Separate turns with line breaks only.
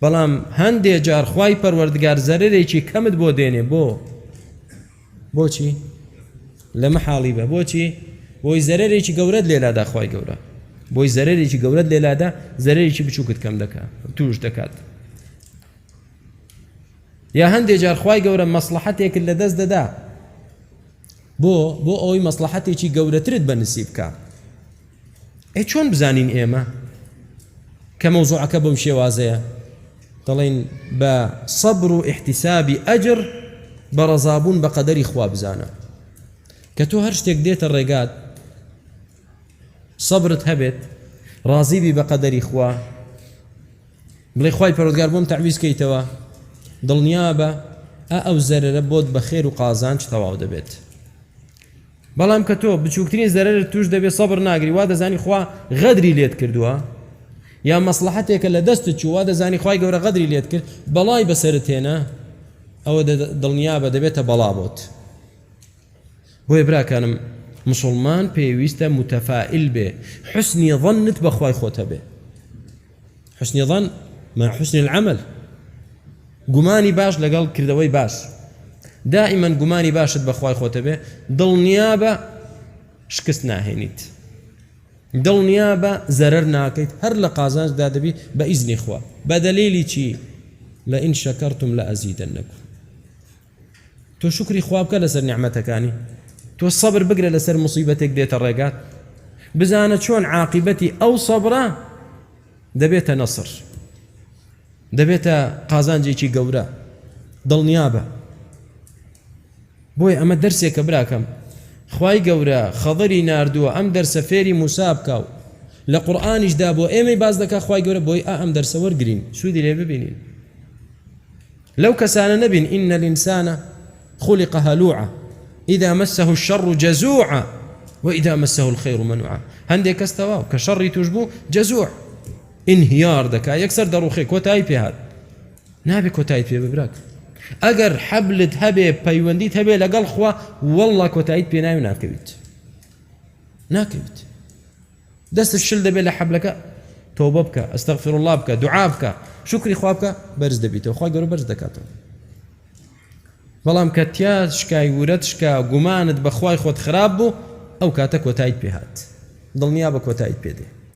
بەڵام هەندێ جار خوای پەروەردگار زەرەرێکی کەمت بۆ دێنێ بۆچی لەمە حاڵی بە بۆچی بۆی زەرەرێکی گەورەت لێلادا خوای گەورە بۆی زەرەرێکی گەورەت لێلادا زەرەرێکی بچووکت کەم دەکات توش دەکات یا هەندێ جار خوای گەورە مەسلحەتێکت لەدەست دەدا بۆ ئەوەی مەسلحەتێکی گەورەترت بەنسیب بکە چۆن بزانین ئێمە کە مەوزوعەکە بەم شێوازەیە دەڵێن بە سەبر و احتیسابی ئەجر بە ڕەزابوون بە قەدەری خوا بزانە کە تۆ هەر شتێک دێتە ڕێگات سەبرت هەبێت ڕازیبی بە قەدەری خوا بڵێ خوای پەروەردگار بۆم تەعویز کەیتەوە دڵنیا بە ئەو زەرەرە بۆت بە خێر و قازانج تەواو دەبێت بەڵام کە تۆ بچووکترین زەرەرت توش دەبێت سەبر ناگری وا دەزانی خوا غەدری لێت کردووە یا مەسلحەتێکە لە دەستت چوو وا دەزانی خوای گەورە غەدری لێت کرد بەڵای بەسەرت هێنا ئەوە دڵنیا بە دەبێتە بەڵا بۆت بۆیە براکانم مسلمان پێویستە متەفائل بێ حسنی ظنت بەخوای خۆتە بێ حسنی ظن مع حسن العمل گومانی باش لەگەڵ کردەوەی باش دائما گومانی باشت بەخوای خۆتە بێ دڵنیا بە شکست ناهێنیت دڵنیا بە زەرەر ناکەیت هەر لە قازانجدا دەبی بە ئیزنی خوا بە دەلیلی چی لئین شەکەرتم لەئەزیدەنەکم تۆ شکری خوا بکە لەسەر نیعمەتەکانی تۆ سەبر بگرە لەسەر موسیبەتێک دێتە ڕێگات بزانە چۆن عاقبەتی ئەو سەبرە دەبێتە نەسر دەبێتە قازانجێکی گەورە دڵنیا بە بۆیە ئەمە دەرسێکە براکەم خوای گەورە خەضری ناردووە ئەم دەرسە فێری موسا بکە و لە قورئانیشدا بۆ ئێمەی باز دەکا خوای گەورە بۆی ئەم دەرسە وەرگرین سوودی لێ ببینین لەو کەسانە نەبین ئین الإنسان خلق هلوعا إذا مسه الشر جزوعا وإذا مسه الخير منوعا هەندێک کەس تەواو کە شەڕی توش بوو جەزوع انهیار دەکا یەکسەر دەڕوخێ کۆتایی پێهات نابێ کۆتاییت پێ ببراک ئەگەر حەبلت هەبێ پەیوەندیت هەبێ لەگەڵ خوا وەڵڵا کۆتاییت پێ ناوی ناکەویت دەستت شل دەبێت لە حەبلەکە تۆبە بکە ئەستەغفر الله بکە دوعا بکە شکری خوا بکە بەرز دەبیتەوە خوا گەورە بەرز دەکاتەوە بەڵام کە تیا شکای ورەت شکا گومانت بە خوای خۆت خراپ بوو ئەو کاتە کۆتاییت پێ هات دڵنیا بە کۆتاییت پێ دێ